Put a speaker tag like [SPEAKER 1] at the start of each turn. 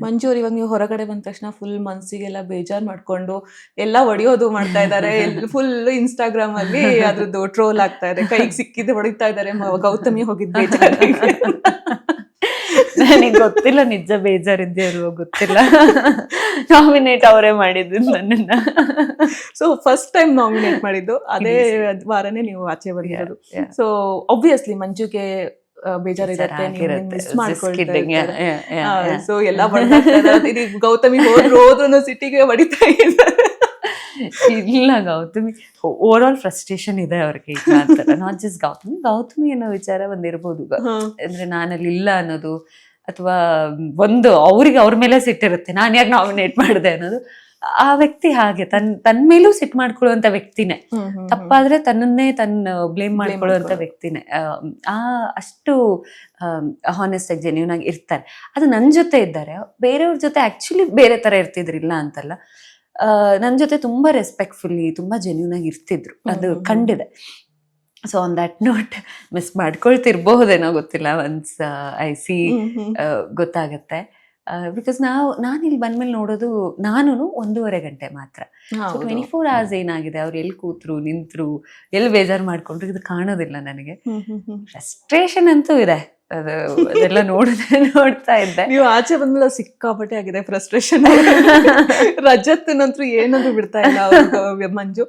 [SPEAKER 1] ಮಂಜು ಅವ್ರು ಇವಾಗ ನೀವು ಹೊರಗಡೆ ಬಂದ ತಕ್ಷಣ ಫುಲ್ ಮನ್ಸಿಗೆಲ್ಲ ಬೇಜಾರ್ ಮಾಡ್ಕೊಂಡು ಎಲ್ಲ ಒಡೆಯೋದು ಮಾಡ್ತಾ ಇದ್ದಾರೆ, ಫುಲ್ ಇನ್ಸ್ಟಾಗ್ರಾಮ್ ಅಲ್ಲಿ ಅದ್ರದ್ದು ಟ್ರೋಲ್ ಆಗ್ತಾ ಇದೆ, ಕೈಗೆ ಸಿಕ್ಕಿದ್ದು ಹೊಡಿತಾ ಇದ್ದಾರೆ, ಗೌತಮಿ ಹೋಗಿದ್ ಬೇಜಾರಿಗೆ.
[SPEAKER 2] ನನಗೆ ಗೊತ್ತಿಲ್ಲ ನಿಜ ಬೇಜಾರಿದ್ದೆ ಇರುವ ಗೊತ್ತಿಲ್ಲ. ನಾಮಿನೇಟ್ ಅವರೇ ಮಾಡಿದ್ದು ನನ್ನನ್ನ.
[SPEAKER 1] ಸೊ ಫಸ್ಟ್ ಟೈಮ್ ನಾಮಿನೇಟ್ ಮಾಡಿದ್ದು ಅದೇ ವಾರನೇ ನೀವು ಆಚೆ ಬಂದಿರೋದು. ಸೊ ಆಬ್ವಿಯಸ್ಲಿ ಮಂಜುಗೆ ಬೇಜಾರಿರುತ್ತೆ, ಮಿಸ್ ಮಾಡ್ಕೊಳ್ತಾರೆ. ಸೊ ಎಲ್ಲ ಗೌತಮಿ ಹೋದ್ರು ಸಿಟಿಗೆ ಹೊಡಿತಾ ಇದ್ದಾರೆ.
[SPEAKER 2] ಇಲ್ಲ ಗೌತಮಿ ಓವರ್ ಆಲ್ ಫ್ರಸ್ಟ್ರೇಷನ್ ಇದೆ ಅವ್ರಿಗೆ ಈಗ ಅಂತಾರ, ನಾಟ್ ಜಸ್ಟ್ ಗೌತಮಿ ಅನ್ನೋ ವಿಚಾರ ಬಂದಿರ್ಬೋದು. ಅಂದ್ರೆ ನಾನಲ್ಲಿ ಇಲ್ಲ ಅನ್ನೋದು, ಅಥವಾ ಒಂದು ಅವ್ರಿಗೆ ಅವ್ರ ಮೇಲೆ ಸಿಟ್ಟಿರುತ್ತೆ, ನಾನು ಯಾಕೆ ನಾಮಿನೇಟ್ ಮಾಡಿದೆ ಅನ್ನೋದು. ಆ ವ್ಯಕ್ತಿ ಹಾಗೆ ತನ್ನ ಮೇಲೂ ಸಿಟ್ ಮಾಡ್ಕೊಳ್ಳುವಂತ ವ್ಯಕ್ತಿನೇ, ತಪ್ಪಾದ್ರೆ ತನ್ನನ್ನೇ ಬ್ಲೇಮ್ ಮಾಡ್ಕೊಳ್ಳುವಂತ ವ್ಯಕ್ತಿನೇ. ಅಷ್ಟು ಹಾನೆಸ್ಟ್ ಆಗಿ ಜೆನ್ಯೂನ್ ಆಗಿ ಇರ್ತಾರೆ. ಅದು ನನ್ನ ಜೊತೆ ಇದ್ದಾರೆ, ಬೇರೆಯವ್ರ ಜೊತೆ ಆಕ್ಚುಲಿ ಬೇರೆ ತರ ಇರ್ತಿದ್ರಿಲ್ಲ ಅಂತಲ್ಲ, ನನ್ನ ಜೊತೆ ತುಂಬಾ ರೆಸ್ಪೆಕ್ಟ್ಫುಲ್ಲಿ ತುಂಬಾ ಜೆನ್ಯೂನ್ ಆಗಿ ಇರ್ತಿದ್ರು, ಅದು ಕಂಡಿದೆ. So on that note miss ಮಾಡ್ಕೊಳ್ತಿರ್ಬಹುದೇನೋ ಗೊತ್ತಿಲ್ಲ, ಒನ್ಸ್ ಐ ಸಿ ಗೊತ್ತಾಗತ್ತೆ. ಬಿಕಾಸ್ ನಾನು ಇಲ್ಲಿ ಬಂದ್ಮೇಲೆ ನೋಡೋದು ನಾನು 1.5 ಗಂಟೆ ಮಾತ್ರ. 24 hours ಏನಾಗಿದೆ, ಅವ್ರು ಎಲ್ಲಿ ಕೂತ್ರು ನಿಂತ್ರು ಎಲ್ಲಿ ಬೇಜಾರು ಮಾಡ್ಕೊಂಡ್ರು ಇದು ಕಾಣೋದಿಲ್ಲ ನನಗೆ. ಫ್ರಸ್ಟ್ರೇಷನ್ ಅಂತೂ ಇದೆ, ಅದೆಲ್ಲ ನೋಡ್ತಾ ಇದ್ದೆ.
[SPEAKER 1] ನೀವು ಆಚೆ ಬಂದ್ಮೇಲೆ ಸಿಕ್ಕಾಪಟ್ಟೆ ಆಗಿದೆ ಫ್ರಸ್ಟ್ರೇಷನ್. ರಜತ್ ನಂತರ ಏನಂದ್ರೂ ಬಿಡ್ತಾ ಇಲ್ಲ ಮಂಜು.